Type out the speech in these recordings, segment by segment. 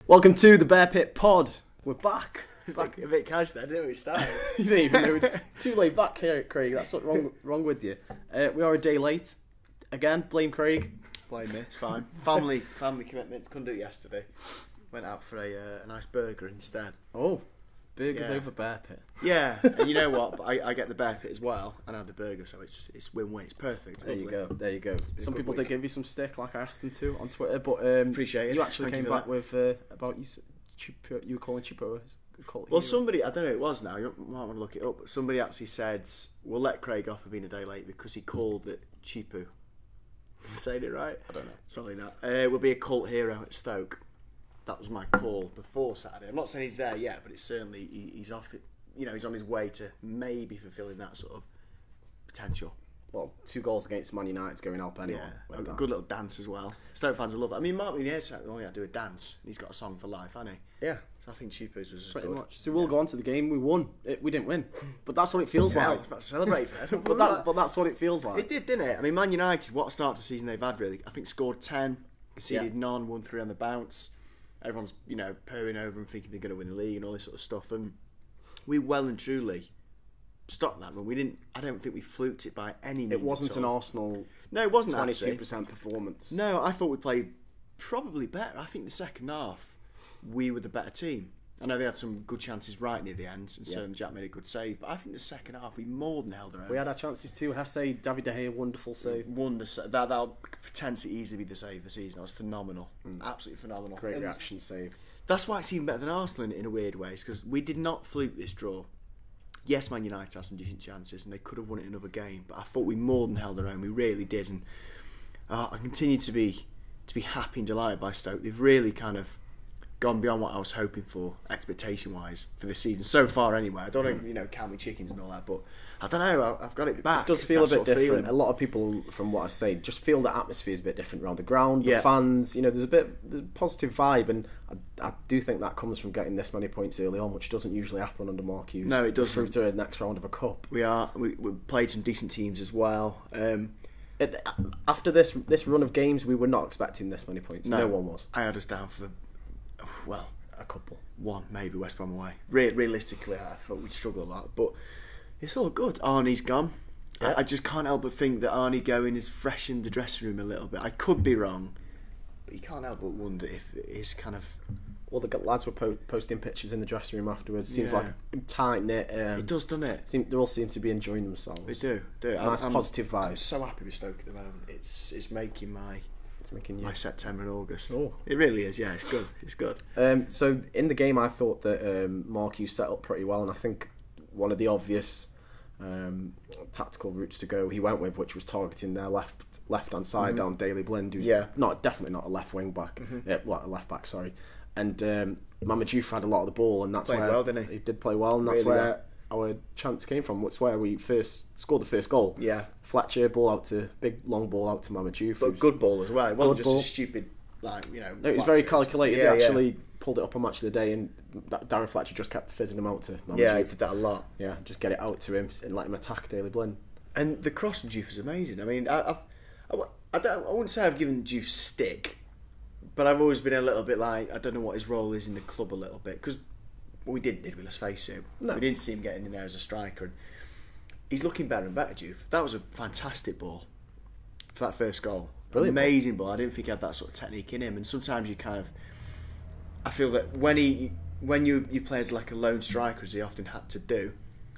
Welcome to the Bear Pit Pod. We're back. Back a bit casual there, didn't we? Start. You didn't even know. Too late back here, Craig. That's what's wrong with you. We are a day late. Again, blame Craig. Blame me, it's fine. Family commitments, couldn't do it yesterday. Went out for a nice burger instead. Oh, burgers over Bear Pit. Yeah, and you know what? But I get the Bear Pit as well, and I have the burger, so it's win-win. It's perfect. There you go. There you go. Some people week. did give you some stick, like I asked them to on Twitter, but appreciate it. You actually Thank came you back for with about you were calling Choupo. Well, somebody, I don't know who it was now, you might want to look it up, but somebody actually said, we'll let Craig off for being a day late because he called it Choupo. Am I saying it right? I don't know. Probably not. Will be a cult hero at Stoke. That was my call before Saturday. I'm not saying he's there yet, but it's certainly, he's off it. You know, he's on his way to maybe fulfilling that sort of potential. Well, 2 goals against Man United's going to help anyone. Yeah, a good little dance as well. Stoke fans will love it. I mean, Mark Munier's only had to do a dance, and he's got a song for life, hasn't he? Yeah. So I think Choupo's was Pretty good. much. So we'll go on to the game. We won. We didn't win, but that's what it feels I like. was about to celebrate for it. but that's what it feels like. It did, didn't it? I mean, Man United, what a start to the season they've had, really. I think scored 10, conceded none, won 3 on the bounce. Everyone's, purring over and thinking they're going to win the league and all this sort of stuff. And we well and truly stopped that run. I don't think we fluked it by any means. It wasn't an Arsenal. No, it wasn't 22% performance. No, I thought we played probably better. I think the second half we were the better team. I know they had some good chances right near the end, and certainly Jack made a good save. But I think the second half we more than held our own. We had our chances too. Hesse, David De Gea, wonderful save. That'll potentially easily be the save of the season. That was phenomenal, absolutely phenomenal. Great reaction save. That's why it's even better than Arsenal in a weird way, because we did not fluke this draw. Yes, Man United had some decent chances, and they could have won it in another game. But I thought we more than held our own. We really did, and I continue to be happy and delighted by Stoke. They've really kind of gone beyond what I was hoping for, expectation-wise, for this season so far. Anyway, I don't know, count me chickens and all that, but I don't know. I've got it back. It does feel a bit different. Feeling. A lot of people, from what I say, just feel the atmosphere is a bit different around the ground. The fans, there's a positive vibe, and I do think that comes from getting this many points early on, which doesn't usually happen under Mark Hughes. No, it doesn't. Through to the next round of a cup. We played some decent teams as well. After this run of games, we were not expecting this many points. No one was. I had us down for, a couple. One, maybe West Brom away. Realistically, I thought we'd struggle a lot, but it's all good. Arnie's gone. Yeah. I just can't help but think that Arnie going has freshened the dressing room a little bit. I could be wrong, but you can't help but wonder if it is kind of... Well, the lads were posting pictures in the dressing room afterwards. Seems like tight-knit. It does, doesn't it? They all seem to be enjoying themselves. They do. Nice positive vibes. I'm so happy with Stoke at the moment. It's making my September and August. Oh. It really is, yeah. It's good. So in the game, I thought that Mark Hughes set up pretty well, and I think one of the obvious tactical routes to go he went with, which was targeting their left-hand side down Daley Blind, who's definitely not a left wing back. A left back, sorry. And Managerial had a lot of the ball, and that's played where well, didn't he? He did play well, and that's really where our chance came from. It's where we first scored the first goal. Yeah, Fletcher big long ball out to Managerial, but good ball as well. It wasn't just a stupid No, it was very calculated. He actually pulled it up on Match of the Day, and Darren Fletcher just kept fizzing him out to Managerial. Yeah, he did that a lot. Yeah, just get it out to him and let him attack Daley Blind. And the cross from Juve is amazing. I mean, I wouldn't say I've given Juve stick, but I've always been a little bit like, I don't know what his role is in the club a little bit, because we didn't, did we? Let's face it. No. We didn't see him getting in there as a striker. And he's looking better and better, Juve. That was a fantastic ball for that first goal. Brilliant. Amazing ball. I didn't think he had that sort of technique in him. And sometimes you kind of... I feel that when you play as like a lone striker, as he often had to do,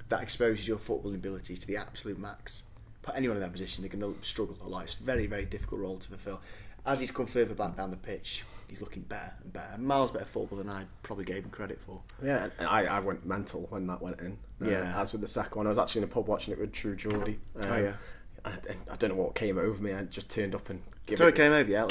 that exposes your footballing ability to the absolute max. Put anyone in that position, they're going to struggle a lot. It's a very, very difficult role to fulfil. As he's come further back down the pitch, he's looking better and better. Miles better football than I probably gave him credit for. Yeah, and I went mental when that went in. As with the second one, I was actually in a pub watching it with True Geordie. I don't know what came over me. I just turned up and give it. Came over, yeah. I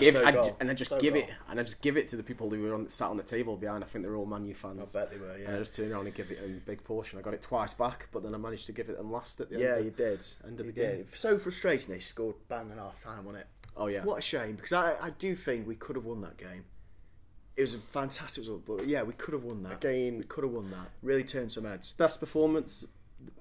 just give it to the people who were sat on the table behind. I think they were all Man U fans. I bet they were. Yeah. And I just turned around and give it a big portion. I got it twice back, but then I managed to give it them last at the end. Yeah, you did. End of the game. So frustrating. They scored bang on half time, wasn't it? Oh yeah. What a shame, because I do think we could have won that game. It was a fantastic result, but yeah, we could have won that. Again, we could have won that. Really turned some heads. Best performers.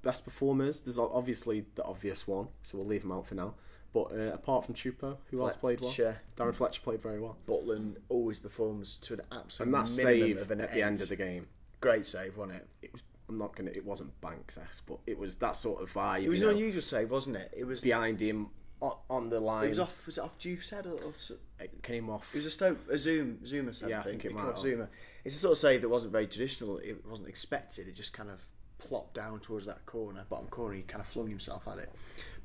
There's obviously the obvious one, so we'll leave him out for now. But apart from Choupo, who else played well? Darren Fletcher played very well. Butland always performs to an absolute and that minimum save of an at the end of the game. Great save, wasn't it? It was. It wasn't Banks-esque, but it was that sort of vibe. It was an unusual save, wasn't it? It was behind him on the line. It was off. Was it off Juve's head? Or it came off. It was a Zuma save. Yeah, I think it might have. Zuma. It's a sort of save that wasn't very traditional. It wasn't expected. It just kind of plopped down towards that bottom corner. He kind of flung himself at it.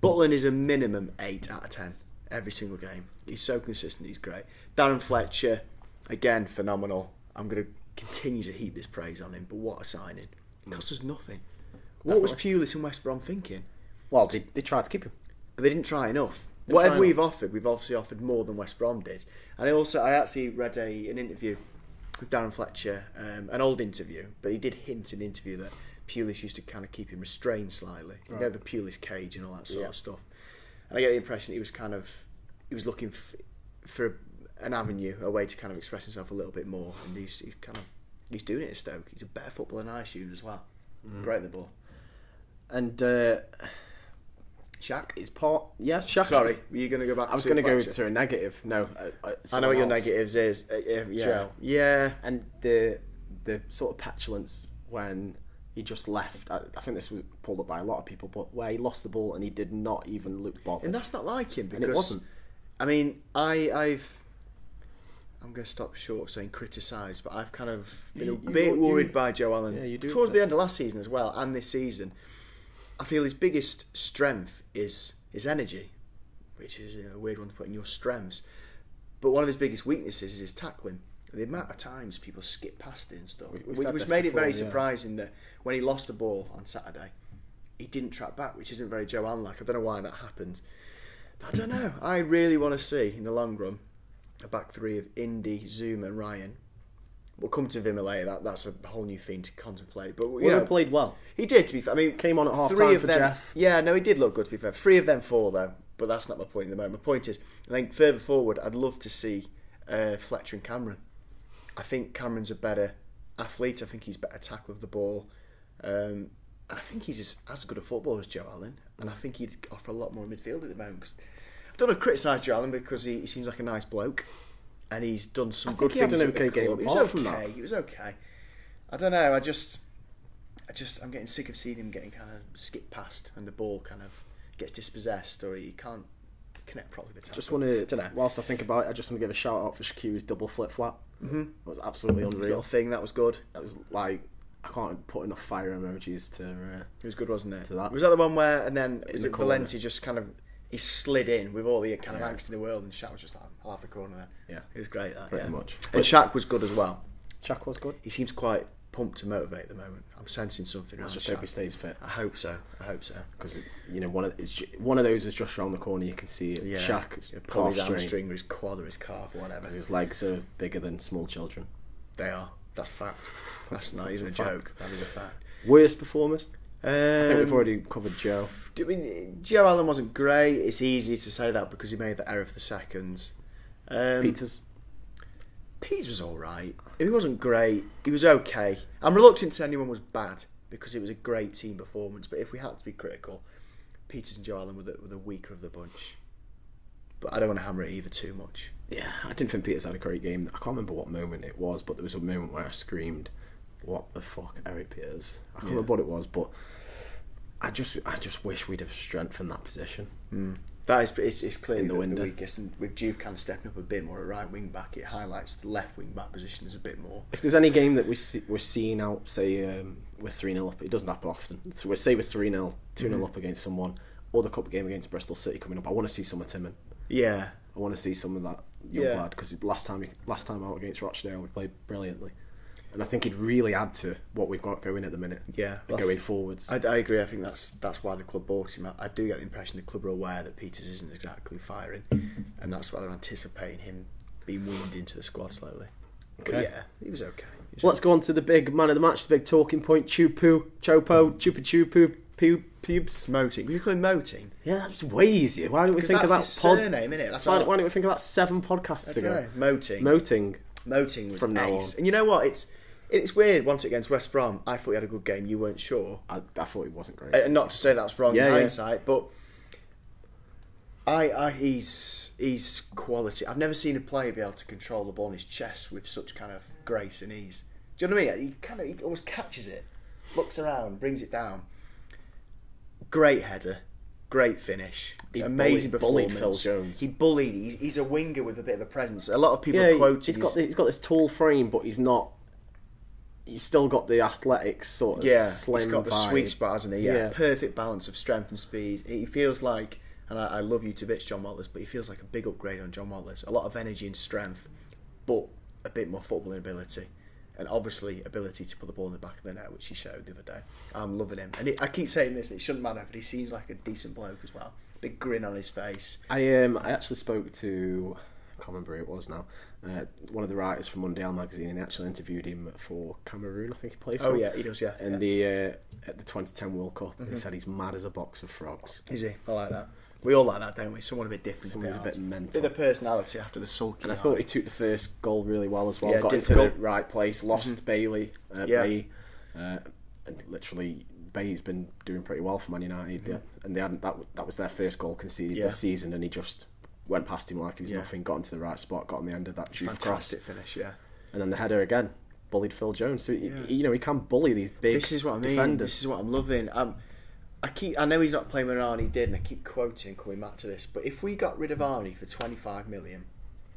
Butland is a minimum 8 out of 10 every single game. He's so consistent. He's great. Darren Fletcher, again, phenomenal. I'm going to continue to heap this praise on him. But what a signing! It cost us nothing. What was Pulis and West Brom thinking? Well, they tried to keep him, but they didn't try enough. Whatever we've offered, we've obviously offered more than West Brom did. And I actually read an interview with Darren Fletcher, an old interview, but he did hint in the interview that Pulis used to kind of keep him restrained slightly. Right. You know, the Pulis cage and all that sort of stuff. And I get the impression he was looking for an avenue, a way to kind of express himself a little bit more. And he's doing it at Stoke. He's a better footballer than I assumed as well. Great in the ball. And Shaq is part. Yeah, Shaq. Sorry, were you going to go back? I was going to go to a negative. No, I know what your negatives is. Joe. Yeah, and the sort of petulance when he just left. I think this was pulled up by a lot of people, but where he lost the ball and he did not even look bothered. And that's not like him, because and it wasn't. I mean, I'm going to stop short of saying criticise, but I've kind of been a bit worried by Joe Allen. Yeah, you do. Towards the end of last season as well, and this season, I feel his biggest strength is his energy, which is a weird one to put in your strengths. But one of his biggest weaknesses is his tackling. The amount of times people skip past it and stuff, which made it very surprising that when he lost the ball on Saturday, he didn't track back, which isn't very Joe Allen-like. I don't know why that happened. But I don't know. I really want to see, in the long run, a back three of Indy, Zoom and Ryan. We'll come to Vimmer later. That's a whole new thing to contemplate. But he played well. He did, to be fair. I mean, came on at half time for Jeff. Yeah, no, he did look good, to be fair. 3 of them 4, though. But that's not my point at the moment. My point is, I think further forward, I'd love to see Fletcher and Cameron. I think Cameron's a better athlete. I think he's better tackler of the ball. I think he's as good a footballer as Joe Allen. And I think he'd offer a lot more in midfield at the moment. 'Cause I don't want to criticise Joe Allen because he seems like a nice bloke. And he's done some good things. He had an okay game apart from that. He was okay. I don't know. I'm getting sick of seeing him getting kind of skipped past and the ball kind of gets dispossessed, or he can't connect properly with the tackle. Just want to, whilst I think about it, I just want to give a shout out for Shaqiri's double flip flap. Mm-hmm. It was absolutely unreal. Little thing that was good. That was like, I can't put enough fire emojis to. It was good, wasn't it? To that. Was that the one where, and then was it Valenti just kind of, he slid in with all the kind of angst in the world, and Shaq was just like, I'll have the corner there. Yeah, it was great. That pretty much. And Shaq was good as well. Shaq was good. He seems quite pumped to motivate at the moment. I'm sensing something. Let's just hope he stays fit. I hope so. Because one of those is just around the corner. You can see it. Yeah. Shaq pulling his hamstring or his quad or his calf or whatever. Because his legs are bigger than small children. They are. That's fact. That's not even a joke. That is a fact. Worst performers? I think we've already covered Joe. I mean, Joe Allen wasn't great. It's easy to say that because he made the error for the seconds. Peters was alright. He wasn't great. He was okay. I'm reluctant to say anyone was bad because it was a great team performance. But if we had to be critical, Peters and Joe Allen were the weaker of the bunch. But I don't want to hammer it either too much. Yeah, I didn't think Peters had a great game. I can't remember what moment it was, but there was a moment where I screamed, "What the fuck, Eric Peters?" I can't remember what it was, but I just wish we'd have strengthened that position. That is, it's clearly in the window. Weakest, and with Juve kind of stepping up a bit more at right wing back, it highlights the left wing back position as a bit more. If there's any game that we're seeing out, say we're 3-0 up, it doesn't happen often. So we're 3-0, 2-0 up against someone, or the cup game against Bristol City coming up. I want to see some of Timon. Yeah, I want to see some of that young lad, because last time out against Rochdale we played brilliantly. And I think he'd really add to what we've got going at the minute. Yeah, going forwards. I agree. I think that's why the club bought him. I do get the impression the club are aware that Peters isn't exactly firing, and that's why they're anticipating him being weaned into the squad slowly. Okay. But yeah, he was okay. Let's go on to the big man of the match, the big talking point. Choupo-Moting. Moting. Will you call him Moting? Yeah, that's way easier. Why don't we think of that? That's his surname, isn't it? Why don't we think of that 7 podcasts ago? Moting was from now ace. on. And you know what? It's weird. Once against West Brom, I thought he had a good game. You weren't sure. I thought he wasn't great. Not to say that's wrong in hindsight, but He's quality. I've never seen a player be able to control the ball in his chest with such kind of grace and ease. Do you know what I mean? He almost catches it, looks around, brings it down. Great header, great finish, amazing performance. Bullied Phil Jones. He bullied. He's a winger with a bit of a presence. A lot of people quote he's got this tall frame, but he's not. He's still got the athletic sort of slim. He's got the vibe. sweet spot, hasn't he? Yeah, perfect balance of strength and speed. He feels like, and I love you to bits, John Watlers, but he feels like a big upgrade on John Watlers. A lot of energy and strength, but a bit more footballing ability. And obviously ability to put the ball in the back of the net, which he showed the other day. I'm loving him. And I keep saying this, it shouldn't matter, but he seems like a decent bloke as well. Big grin on his face. I actually spoke to, I can't remember who it was now, one of the writers from Mondial magazine, and they actually interviewed him for Cameroon, I think he plays for. Oh yeah, he does, yeah. And at the 2010 World Cup, he said he's mad as a box of frogs. Is he? I like that. We all like that, don't we? Someone a bit different. Someone's a bit mental. Bit of personality after the sulky. And I thought he took the first goal really well as well. Yeah, got into the right place, lost Bailey, Bay, and literally Bay's been doing pretty well for Man United. And they hadn't that was their first goal conceded this season, and he just went past him like he was nothing. Got into the right spot, got on the end of that fantastic finish, and then the header again, bullied Phil Jones. So he can bully these big. This is what I mean. Defenders. This is what I'm loving. I know he's not playing when Arnie did, and I keep quoting, coming back to this, but if we got rid of Arnie for 25 million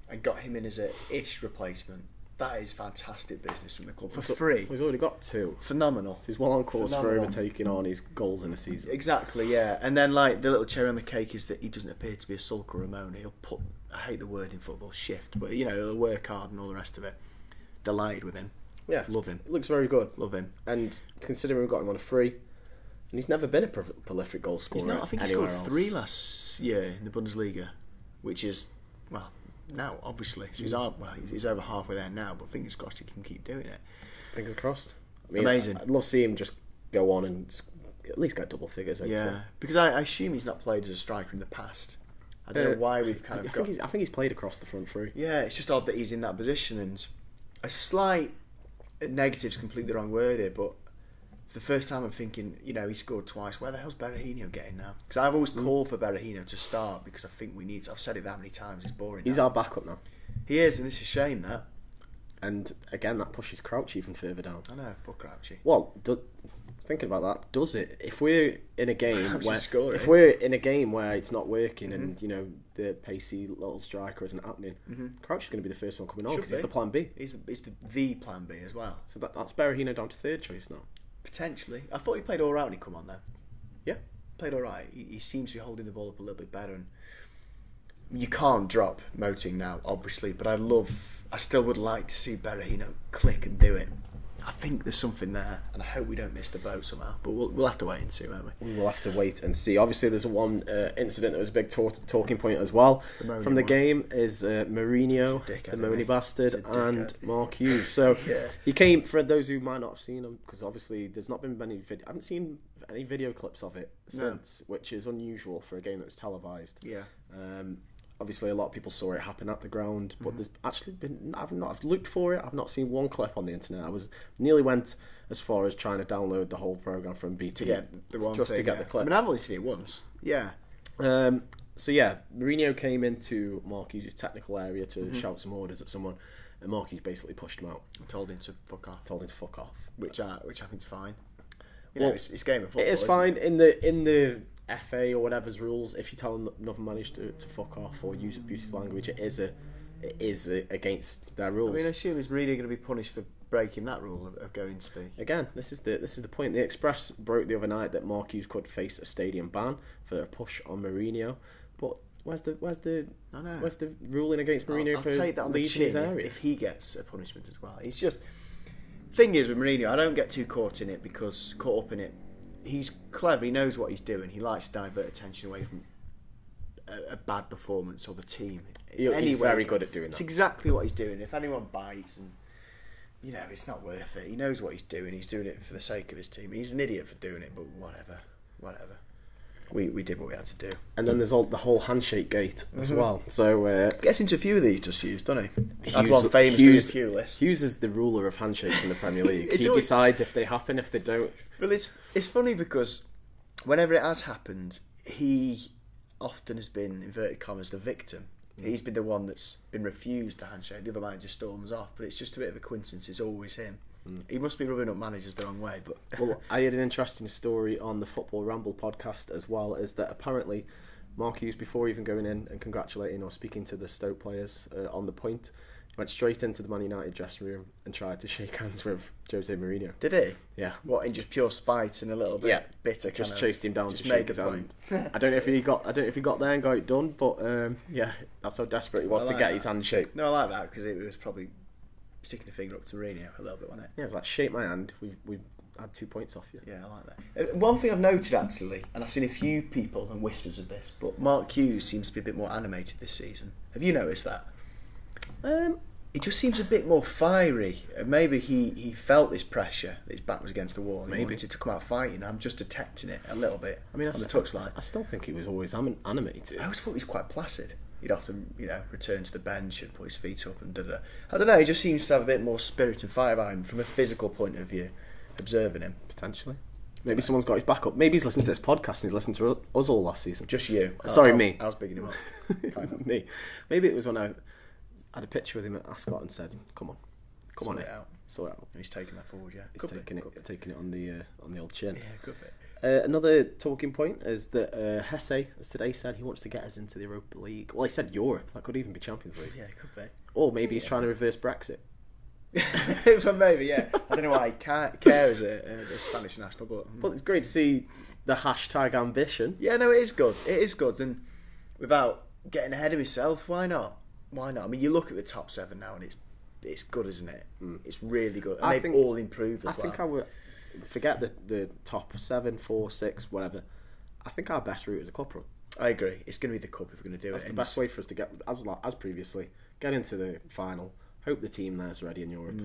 and got him in as a ish replacement, that is fantastic business from the club for free. He's already got 2. Phenomenal. So he's well on course for overtaking Arnie's goals in a season. Exactly, yeah. And then like the little cherry on the cake is that he doesn't appear to be a sulker or a moaner. He'll put, I hate the word in football, shift, but he'll work hard and all the rest of it. Delighted with him. Yeah. Love him. It looks very good. Love him. And considering we've got him on a free, and he's never been a prolific goal scorer. He's not. I think he scored 3 last year in the Bundesliga, which is, well, now obviously. So he's over halfway there now, but fingers crossed he can keep doing it. Fingers crossed. I mean, amazing. I'd love to see him just go on and at least get double figures. Yeah, because I assume he's not played as a striker in the past. I don't know why we've kind of I think he's played across the front three. Yeah, it's just odd that he's in that position, and a slight negative's completely the wrong word here, but for the first time I'm thinking, he scored twice. Where the hell's Berahino getting now? Because I've always called for Berahino to start because I think we need to. I've said it that many times. It's boring. He's our backup now. He is, and it's a shame that. And again, that pushes Crouch even further down. I know, poor Crouchy. Well, thinking about that, does it? If we're in a game where it's not working and the pacey little striker isn't happening, Crouch is going to be the first one coming on because he's the plan B. He's the plan B as well. So that's Berahino down to third choice now. Potentially. I thought he played all right when he come on though. Yeah, played all right. He seems to be holding the ball up a little bit better, and you can't drop Moting now, obviously. But I still would like to see Berahino click and do it. I think there's something there, and I hope we don't miss the boat somehow. But we'll have to wait and see, won't we? We will have to wait and see. Obviously, there's one incident that was a big talking point as well from the game is Mourinho, the moany bastard, and Mark Hughes. So he came, for those who might not have seen him, because obviously there's not been many I haven't seen any video clips of it since, which is unusual for a game that was televised. Yeah. Obviously, a lot of people saw it happen at the ground, but there's actually been. I've looked for it. I've not seen one clip on the internet. Nearly went as far as trying to download the whole program from BT to get the one just to get the clip. I mean, I've only seen it once. Yeah. So Mourinho came into Mark Hughes' technical area to shout some orders at someone, and Mark Hughes basically pushed him out. Told him to fuck off. Which I think is fine. It's game of football. It is fine in the FA or whatever's rules. If you tell another manager to fuck off or use abusive language, it is against their rules. I mean, I assume is Mourinho going to be punished for breaking that rule of going to be? Again, this is the point. The Express broke the other night that Mark Hughes could face a stadium ban for a push on Mourinho, but where's the ruling against Mourinho for take that on the chin his area? If he gets a punishment as well? He's just. Thing is with Mourinho, I don't get too caught up in it. He's clever. He knows what he's doing. He likes to divert attention away from a bad performance or the team. He's very good at doing that. It's exactly what he's doing. If anyone bites, and it's not worth it. He knows what he's doing. He's doing it for the sake of his team. He's an idiot for doing it, but whatever. We did what we had to do. And then there's the whole handshake gate as well. So gets into a few of these, just Hughes, doesn't he? I'd one famous doing a few lists. Hughes is the ruler of handshakes in the Premier League. He decides if they happen, if they don't. Well, it's funny because whenever it has happened, he often has been, inverted commas, the victim. He's been the one that's been refused the handshake. The other manager storms off, but it's just a bit of a coincidence. It's always him. He must be rubbing up managers the wrong way. But well, I had an interesting story on the Football Ramble podcast as well, is that apparently Mark Hughes, before even going in and congratulating or speaking to the Stoke players on the point, went straight into the Man United dressing room and tried to shake hands with Jose Mourinho. Did he? Yeah. What, in just pure spite and a little bit bitter? Just chased him down just to shake his point. hand. I don't know if he got there and got it done, but yeah, that's how desperate he was to get his hand shaken. No, I like that because it was probably sticking a finger up to Mourinho a little bit, wasn't it? Yeah, it was like, shake my hand. We've had 2 points off you. Yeah, I like that. One thing I've noted actually, and I've seen a few people and whispers of this, but Mark Hughes seems to be a bit more animated this season. Have you noticed that? He just seems a bit more fiery. Maybe he felt this pressure, that his back was against the wall. And he wanted to come out fighting. I'm just detecting it a little bit. I mean, on the touchline. I still think he was always animated. I always thought he was quite placid. He'd often, return to the bench and put his feet up and da-da. I don't know. He just seems to have a bit more spirit and fire behind him from a physical point of view. Observing him, potentially. Maybe someone's got his back up. Maybe he's listened to this podcast and he's listened to us all last season. Just you. Sorry, me. I was bigging him up. Me. Maybe it was when I had a picture with him at Ascot and said, "Come on, sort it out." Sort it out. And he's taking that forward. Yeah, he's taking it on the old chin. Yeah, good bit. Another talking point is that Hesse, as today, said he wants to get us into the Europa League. Well, he said Europe. That could even be Champions League. Yeah, it could be. Or maybe he's trying to reverse Brexit. Well, maybe, yeah. I don't know why he can't care as a Spanish national, but it's great to see the hashtag ambition. Yeah, no, it is good. It is good, and without getting ahead of myself, why not? Why not? I mean, you look at the top 7 now, and it's good, isn't it? It's really good, and they've all improved as well. I think I would forget the top 7, 4, 6, whatever. I think our best route is a cup run. I agree. It's going to be the cup if we're going to do That's the best way for us to get, as previously, get into the final. Hope the team there's ready in Europe.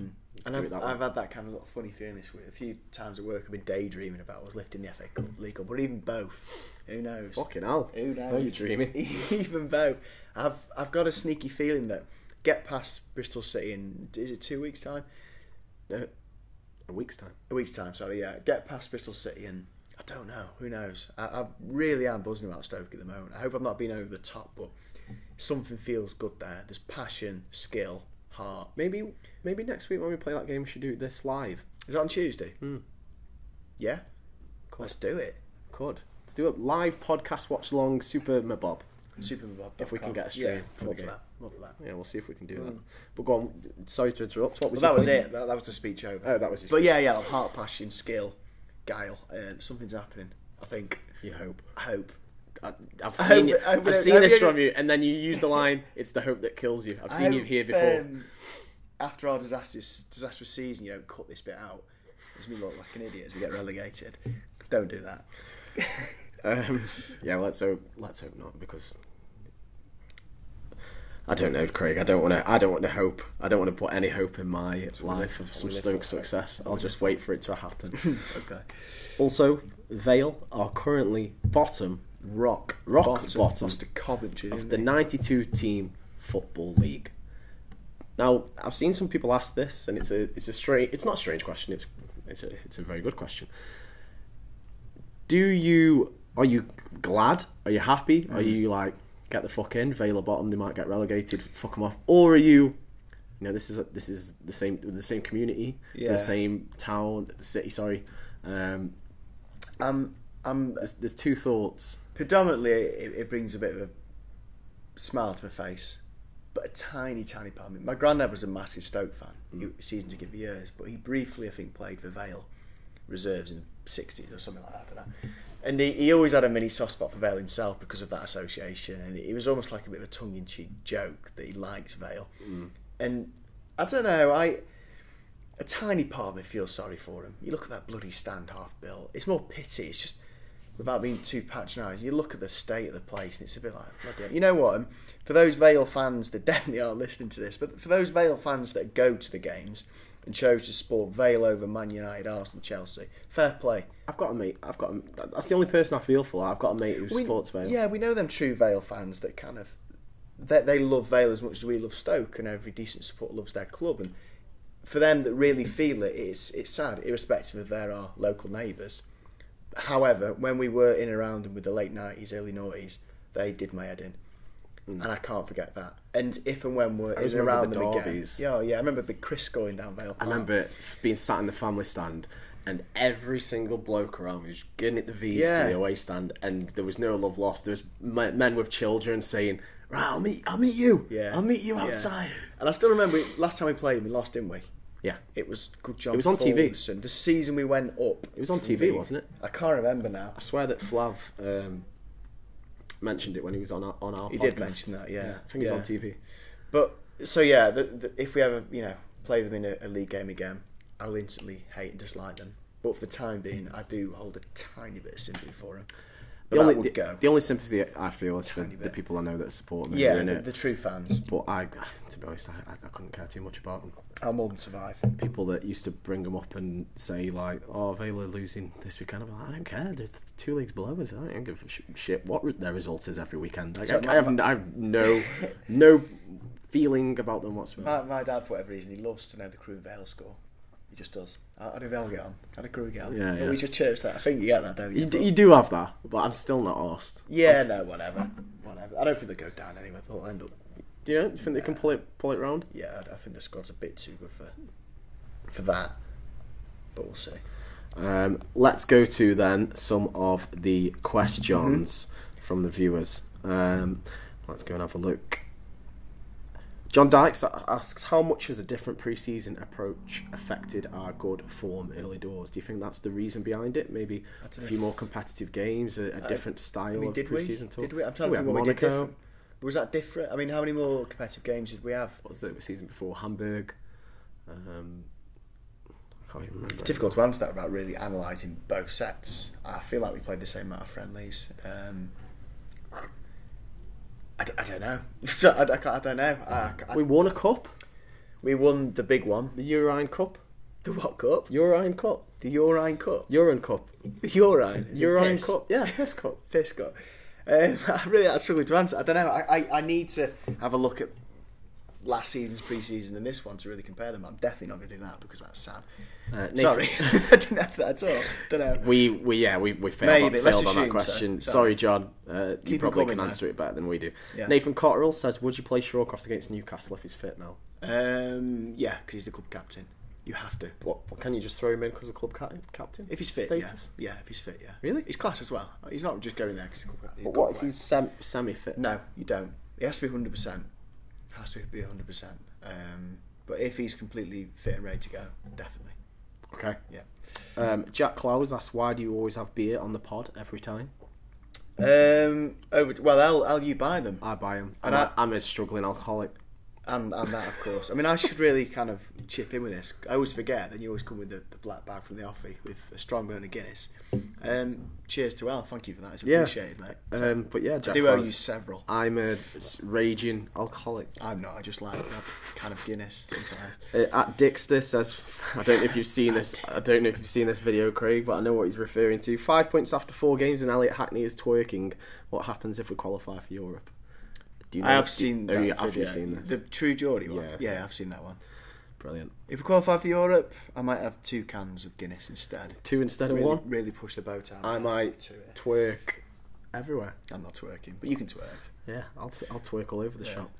And I've had that kind of little funny feeling this week. A few times at work I've been daydreaming about was lifting the FA Cup, League Cup, or even both. Who knows? Fucking hell. Who knows? Are you dreaming? Even both. I've got a sneaky feeling that get past Bristol City in, is it 2 weeks' time? A week's time. A week's time, sorry, yeah. Get past Bristol City and I don't know. Who knows? I really am buzzing about Stoke at the moment. I hope I'm not being over the top, but something feels good there. There's passion, skill, heart. Maybe next week when we play that game we should do this live. Is it on Tuesday? Yeah? Let's do it. Let's do a live podcast watch along Super Mabob. If we can get a stream for the game. Love that. Yeah, we'll see if we can do that. But go on, sorry to interrupt. What was that was it. That was the speech over. Oh, that was your speech. But yeah, heart, passion, skill, guile. Something's happening, I think. You hope. I hope. I've seen this from you, and then you use the line, "It's the hope that kills you." I've seen you here before. After our disastrous season, you don't cut this bit out. It's me look like an idiot as we get relegated. Don't do that. Yeah, let's hope not, because I don't know, Craig. I don't want to hope. I don't want to put any hope in my life of some Stoke success. I'll just wait for it to happen. Okay. Also, Vale are currently rock bottom lost to Coventry of the 92-team football league. Now, I've seen some people ask this, and it's not a strange question. It's a very good question. Are you glad? Are you happy? Are you like, get the fuck in, Vale are bottom, they might get relegated, fuck them off? Or are you, this is the same community, the same town, the city. Sorry, there's two thoughts. Predominantly, it brings a bit of a smile to my face, but a tiny part of me. My granddad was a massive Stoke fan, season ticket for years, but he briefly, I think, played for Vale reserves in the 60s or something like that. I don't know. And he always had a mini soft spot for Vale himself because of that association, and it was almost like a bit of a tongue-in-cheek joke that he liked Vale. And I don't know, a tiny part of me feels sorry for him. You look at that bloody stand half built. It's more pity. It's just, without being too patronising, you look at the state of the place and it's a bit like, bloody hell. You know what? For those Vale fans that definitely aren't listening to this, but for those Vale fans that go to the games and chose to support Vale over Man United, Arsenal, Chelsea, fair play. I've got a mate. That's the only person I feel for. I've got a mate who supports Vale. Yeah, we know them true Vale fans that kind of they love Vale as much as we love Stoke, and every decent supporter loves their club. And for them that really feel it, it's sad, irrespective of their local neighbours. However, when we were in and around them with the late 90s, early noughties, they did my head in. And I can't forget that. And if and when we're in remember around the them derbies. again. Yeah, I remember Big Chris going down Vale Park. I remember being sat in the family stand and every single bloke around me was getting at the V's to the away stand, and there was no love lost. There was men with children saying, right, I'll meet you. Yeah. I'll meet you outside. And I still remember last time we played, we lost, didn't we? Yeah. It was good job. It was on TV. Ferguson. The season we went up. It was on TV, wasn't it? I can't remember now. I swear that Flav mentioned it when he was on our podcast. He did mention that, yeah. I think it was on TV. But, so yeah, if we ever, play them in a league game again, I'll instantly hate and dislike them. But for the time being, I do hold a tiny bit of sympathy for them. But the only sympathy I feel is for the people I know that support me. Yeah, the true fans. But to be honest, I couldn't care too much about them. I'll more than survive. People that used to bring them up and say like, "Oh, Vale are losing this weekend." I'm like, I don't care. They're 2 leagues below us. I don't give a shit what their result is every weekend. Like, I have no feeling about them whatsoever. My dad, for whatever reason, he loves to know the Crewe and Vale score. He just does. How do Vale get on? How do Crewe get on? Yeah. We should church that. I think you get that, don't you? You do have that, but I'm still not arsed. Yeah, no, whatever. I don't think they go down anyway. They'll end up. Do you think they can pull it round? Yeah, I think the squad's a bit too good for that. But we'll see. Let's go to then some of the questions from the viewers. Let's go and have a look. John Dykes asks, how much has a different pre-season approach affected our good form early doors? Do you think that's the reason behind it? Maybe a few more competitive games, a different style of pre-season tour? Did we? I'm trying to think what we did different. Was that different? I mean, how many more competitive games did we have? What was the season before? Hamburg? I can't even remember. It's difficult to answer that without really analysing both sets. I feel like we played the same amount of friendlies. I don't know. I don't know. We won a cup. We won the big one. The Urine Cup. The what cup? Urine Cup. The Urine Cup. Urine Cup. Urine. Urine Cup. Yeah, Piss Cup. Piss Cup. I'm struggling to answer. I don't know. I need to have a look at last season's pre-season and this one to really compare them. I'm definitely not going to do that because that's sad. Sorry, I didn't answer that at all. Don't know. We failed on that question. So. Sorry, John. You probably can answer it better than we do. Yeah. Nathan Cotterill says, would you play Shawcross against Newcastle if he's fit now? Yeah, because he's the club captain. You have to. What can you just throw him in because of club captain? If he's fit, status? Yeah, if he's fit, yeah. Really? He's class as well. He's not just going there because he's club captain. But what if he's semi-fit? No, you don't. It has to be 100%. Has to be 100%. But if he's completely fit and ready to go, definitely. Okay. Yeah. Jack Clowes asks, why do you always have beer on the pod every time? I'll you buy them. I buy them. And I'm a struggling alcoholic. And that, of course. I mean, I should really kind of chip in with this. I always forget, then you always come with the black bag from the offie with a strong burn of Guinness. Cheers to Al. Thank you for that. It's appreciated, mate. But yeah, Jack, I do owe you several. I'm a raging alcoholic. I'm not. I just like a can of Guinness sometimes. At Dixter says, I don't know if you've seen this. I don't know if you've seen this video, Craig, but I know what he's referring to. 5 points after 4 games, and Elliot Hackney is twerking. What happens if we qualify for Europe? Do you know, I have seen that video. Have you seen this? The True Geordie one? Yeah, I've seen that one. Brilliant. If we qualify for Europe, I might have 2 cans of Guinness instead. 2 instead of 1? Really push the boat out. I might twerk everywhere. I'm not twerking, but you can twerk. Yeah, I'll twerk all over the shop.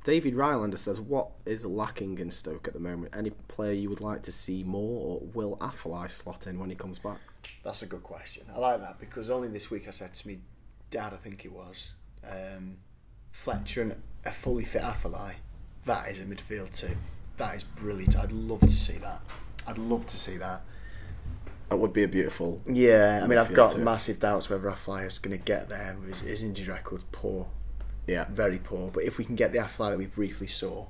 David Rylander says, what is lacking in Stoke at the moment? Any player you would like to see more, or will Afellay slot in when he comes back? That's a good question. I like that because only this week I said to me dad, I think it was, Fletcher and a fully fit Afellay, that is a midfield too. That is brilliant. I'd love to see that. That would be a beautiful. Yeah, I mean, I've got massive doubts whether Afellay is going to get there. His injury record's poor. Yeah, very poor. But if we can get the Afellay that we briefly saw,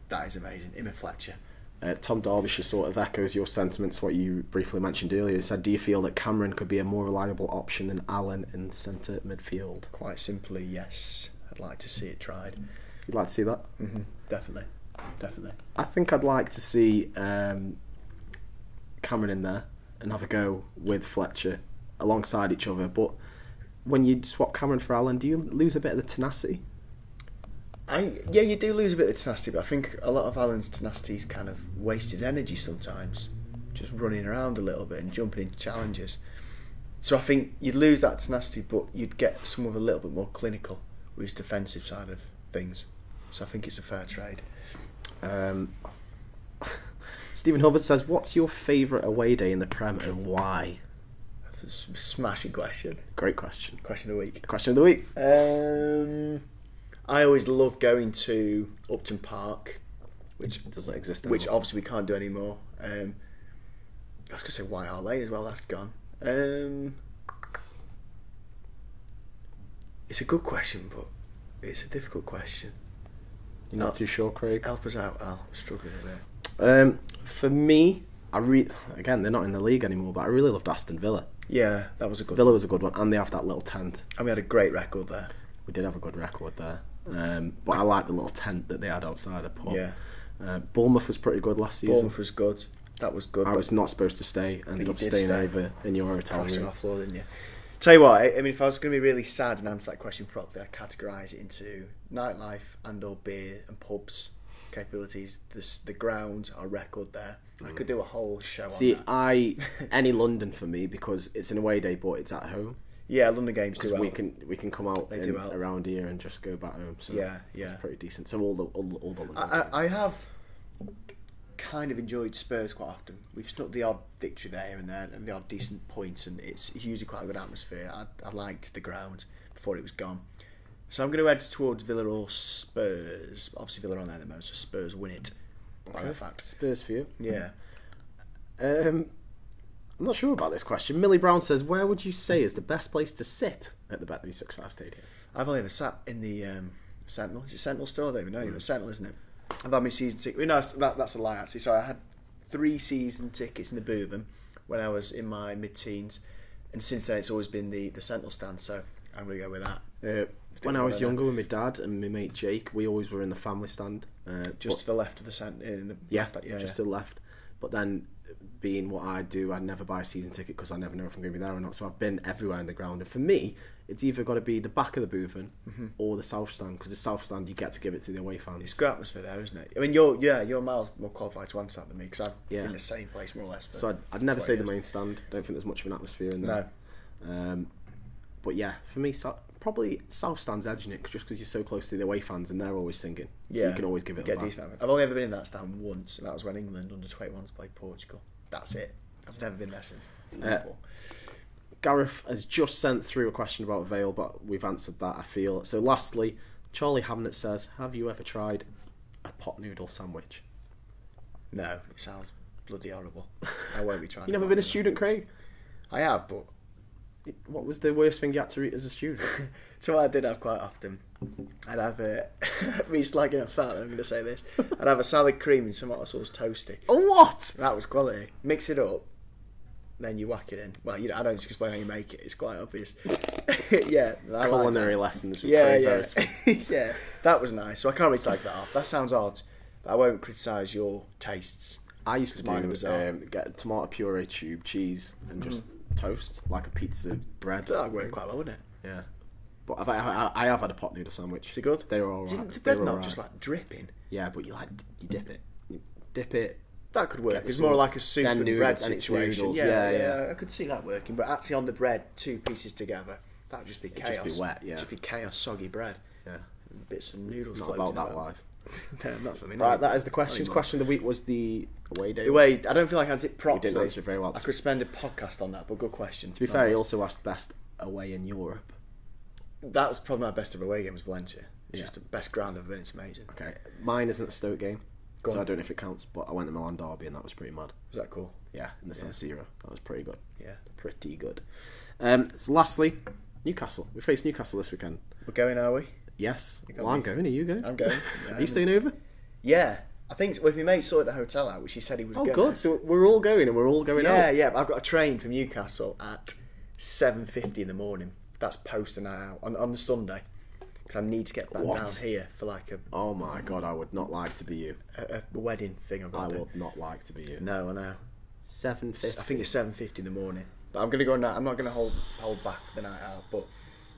that is amazing. Him and Fletcher. Tom Derbyshire sort of echoes your sentiments, what you briefly mentioned earlier. He said, do you feel that Cameron could be a more reliable option than Allen in centre midfield? Quite simply, yes. I'd like to see it tried. You'd like to see that? Mm-hmm. Definitely. I think I'd like to see Cameron in there and have a go with Fletcher alongside each other. But when you swap Cameron for Allen, do you lose a bit of the tenacity? Yeah, you do lose a bit of tenacity, but I think a lot of Allen's tenacity is kind of wasted energy sometimes, just running around a little bit and jumping into challenges. So I think you'd lose that tenacity, but you'd get someone a little bit more clinical with his defensive side of things. So I think it's a fair trade. Stephen Hubbard says, what's your favourite away day in the Prem and why? Smashing question. Great question. Question of the week. Question of the week. I always love going to Upton Park, which doesn't exist anymore. Which obviously we can't do anymore. I was going to say White Hart Lane as well, that's gone. It's a good question, but it's a difficult question. You're not too sure, Craig? Help us out, Al. I'm struggling a bit. For me, again, they're not in the league anymore, but I really loved Aston Villa. Yeah, that was a good Villa was a good one, and they have that little tent. And we had a great record there. We did have a good record there. But I like the little tent that they had outside the pub. Yeah. Bournemouth was pretty good last season. Bournemouth was good. That was good. I was not supposed to stay. Ended up staying over in your hotel room. Off floor, didn't you? Tell you what, I mean, if I was going to be really sad and answer that question properly, I'd categorise it into nightlife and/or beer and pubs capabilities. The ground, our record there. I could do a whole show on that. Any London for me, because it's an away day, but it's at home. Yeah, London games do. We can come out around here and just go back home. So yeah, it's pretty decent. So all the London. I have kind of enjoyed Spurs quite often. We've snuck the odd victory there and there, and the odd decent points, and it's usually quite a good atmosphere. I liked the ground before it was gone. So I'm going to head towards Villa or Spurs. Obviously Villa are on there at the moment, so Spurs win it. By the fact. Spurs for you. Yeah. I'm not sure about this question. Millie Brown says, where would you say is the best place to sit at the Bet365 Stadium? I've only ever sat in the Sentinel. Is it Sentinel still? I don't even know. It's Sentinel, isn't it? I've had my season ticket. No, that's a lie, actually. So I had 3 season tickets in the Bootham when I was in my mid-teens. And since then, it's always been the Sentinel stand. So I'm going to go with that. When I was younger with my dad and my mate Jake, we always were in the family stand. Just to the left of the centre? Just to the left. But then, being what I do, I'd never buy a season ticket because I never know if I'm going to be there or not. So I've been everywhere in the ground. And for me, it's either got to be the back of the Bootham or the south stand, because the south stand you get to give it to the away fans. It's good atmosphere there, isn't it? I mean, you're miles more qualified to answer that than me, because I've been in the same place more or less. So I'd never say the main stand. I don't think there's much of an atmosphere in there. No. But yeah, for me, probably south stand's edging it, just because you're so close to the away fans and they're always singing. So you can always give it a back. I've only ever been in that stand once, and that was when England under 21s played Portugal. That's it. I've never been there since. Gareth has just sent through a question about Vale, but we've answered that, I feel. So lastly, Charlie Hamnet says, have you ever tried a pot noodle sandwich? No, it sounds bloody horrible. I won't be trying. You never been a student, Craig? I have, but what was the worst thing you had to eat as a student? So what I did have quite often, I'd have me slagging off that, I'm going to say this, I'd have a salad cream and tomato sauce toasty. Oh, what? That was quality. Mix it up, then you whack it in. Well, I don't explain how you make it, it's quite obvious. Yeah. Culinary lessons. Yeah. Yeah, that was nice. So I can't really slag that off. That sounds odd, but I won't criticise your tastes. I used to get a tomato puree tube, cheese, and just toast, like a pizza bread. That would work quite well, wouldn't it? Yeah. But I have had a pot noodle sandwich. Is it good? They were alright. Isn't the bread not just like dripping? Yeah, but you dip it. You dip it. That could work. It's more like a soup and bread situation. Noodles. Yeah. I could see that working. But actually on the bread, 2 pieces together, that would just be chaos. It'd just be wet, yeah. Just be chaos, soggy bread. Yeah. Bits of noodles Not floating about that life. No, not for me. Right, that is the question. Question of the week was the away day. I don't feel like I answered it properly. You didn't answer it very well. I could spend a podcast on that, but good question. To be fair, he also asked best away in Europe. That was probably my best ever away game, was Valencia. It's just the best ground I've been. It's amazing. Okay, mine isn't a Stoke game, so I don't know if it counts, but I went to Milan Derby and that was pretty mad. Was that cool? Yeah, in the San Siro. That was pretty good. Yeah. Pretty good. So lastly, Newcastle. We face Newcastle this weekend. We're going, are we? Yes. Well, I'm going. Are you going? I'm going. Yeah, are you staying over? Yeah. I think with my mate sorted the hotel out, which he said he was going. Oh, good. So we're all going and we're all going out. Yeah. I've got a train from Newcastle at 7:50 in the morning. That's post the night out on the Sunday. Because I need to get back down here for like a... Oh my God, I would not like to be you. A wedding thing I've got to do. I would not like to be you. No, I know. 7:50? I think it's 7:50 in the morning. But I'm going to go now. I'm not going to hold back for the night out. But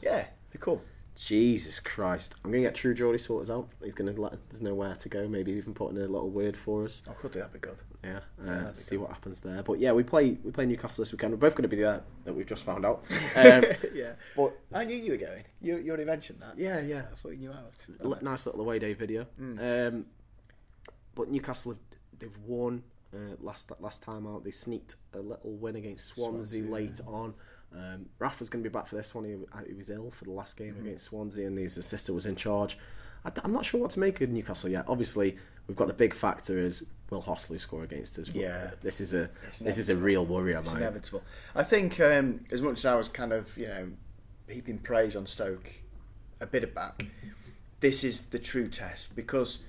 yeah, it'd be cool. Jesus Christ. I'm going to get True Geordie sorted out. He's going to let us know where to go. Maybe even put in a little word for us. I could do that'd be good. Yeah, see what happens there. But yeah, we play Newcastle this weekend. We're both going to be there, that we've just found out. Yeah. But I knew you were going. You already mentioned that. Yeah. I thought you knew I was. Nice little away day video. But Newcastle, they've won last time out. They sneaked a little win against Swansea late on. Rafa's going to be back for this one. He was ill for the last game against Swansea, and his assistant was in charge. I'm not sure what to make of Newcastle yet. Obviously, we've got the big factor is will Hossley score against us? Yeah, this is a real worry. It's inevitable. I think as much as I was kind of heaping praise on Stoke a bit back, this is the true test, because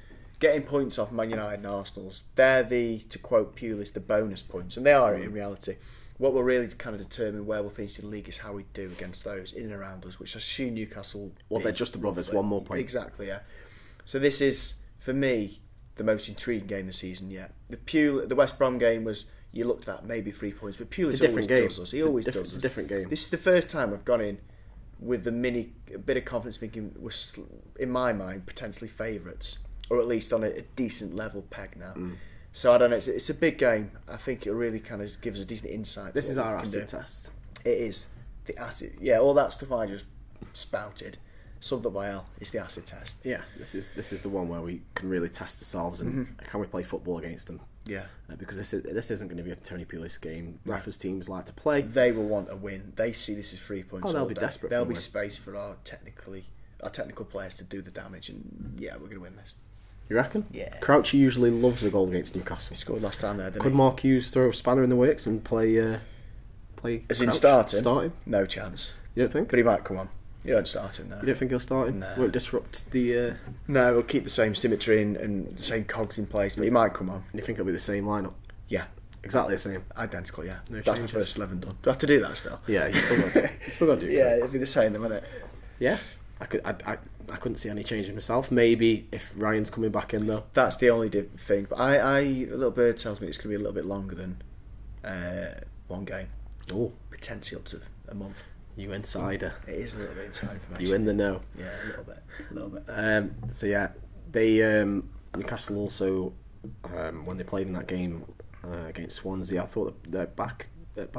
getting points off Man United and Arsenal's, they're to quote Pulis, the bonus points, and they are in reality. What will really kind of determine where we'll finish in the league is how we do against those in and around us, which I assume Newcastle... Well, they're just above us, one more point. Exactly, yeah. So this is, for me, the most intriguing game of the season yet. The West Brom game was, you looked at maybe 3 points, but Pulis always does us. He always does us. It's a different game. This is the first time I've gone in with a bit of confidence thinking we're, in my mind, potentially favourites, or at least on a decent level peg now. So I don't know. It's a big game. I think it really kind of gives a decent insight. This is our acid test. It is the acid. Yeah, all that stuff I just spouted, summed up by Al. It's the acid test. Yeah, this is the one where we can really test ourselves and can we play football against them? Yeah, because this isn't going to be a Tony Pulis game. Rafa's teams like to play. They will want a win. They see this as 3 points. Oh, they'll be desperate. There'll be space for our technical players to do the damage, and yeah, we're going to win this. You reckon? Yeah. Crouchy usually loves a goal against Newcastle. He scored last time there, didn't Could he? Mark Hughes throw a spanner in the works and play as in starting? Starting? No chance. You don't think? But he might come on. He won't start him now. You don't think he'll start him? No. Won't disrupt the... No, we'll keep the same symmetry and the same cogs in place, but he might come on. And you think it'll be the same lineup? Yeah. Exactly the same? Identical, yeah. No That's my changes. first 11 done. Do I have to do that still? Yeah, you still got to do it. Yeah, it'll be the same then, won't it? Yeah. I couldn't see any changes myself. Maybe if Ryan's coming back in though. That's the only thing. But a little bird tells me it's going to be a little bit longer than one game. Oh, potentially up to a month. You insider. It is a little bit inside information. You in the know. Yeah, a little bit. So yeah, they Newcastle also when they played in that game against Swansea, I thought their back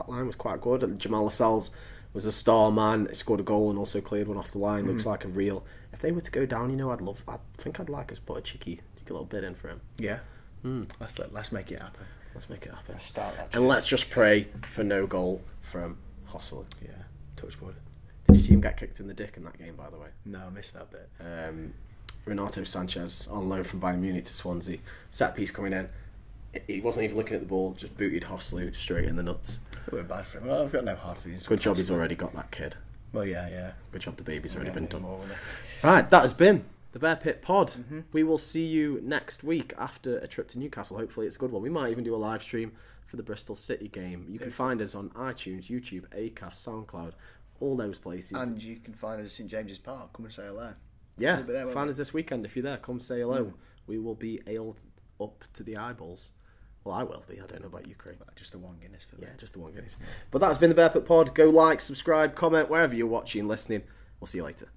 line was quite good. Jamal Lascelles was a star man. He scored a goal and also cleared one off the line. Looks like a real. If they were to go down, I think I'd like us to put a cheeky little bid in for him. Yeah. Let's make it happen. Let's make it happen. Let's start that. And let's just pray for no goal from Hossley. Yeah. Touch wood. Did you see him get kicked in the dick in that game, by the way? No, I missed that bit. Renato Sanchez on loan from Bayern Munich to Swansea. Set piece coming in. He wasn't even looking at the ball, just booted Hossley straight in the nuts. It went bad for him. Well, I've got no hard feelings. Good job he's already got that kid. Well, yeah. Good job the baby's already been done. More, Right, that has been the Bear Pit Pod. We will see you next week after a trip to Newcastle. Hopefully it's a good one. We might even do a live stream for the Bristol City game. You can find us on iTunes, YouTube, Acast, SoundCloud, all those places. And you can find us at St James's Park. Come and say hello. Yeah, find us this weekend if you're there. Come say hello. We will be ailed up to the eyeballs. Well, I will be. I don't know about you, Craig. Just a one Guinness for me. Yeah, just the one Guinness. But that's been the Bear Pit Pod. Go like, subscribe, comment, wherever you're watching, listening. We'll see you later.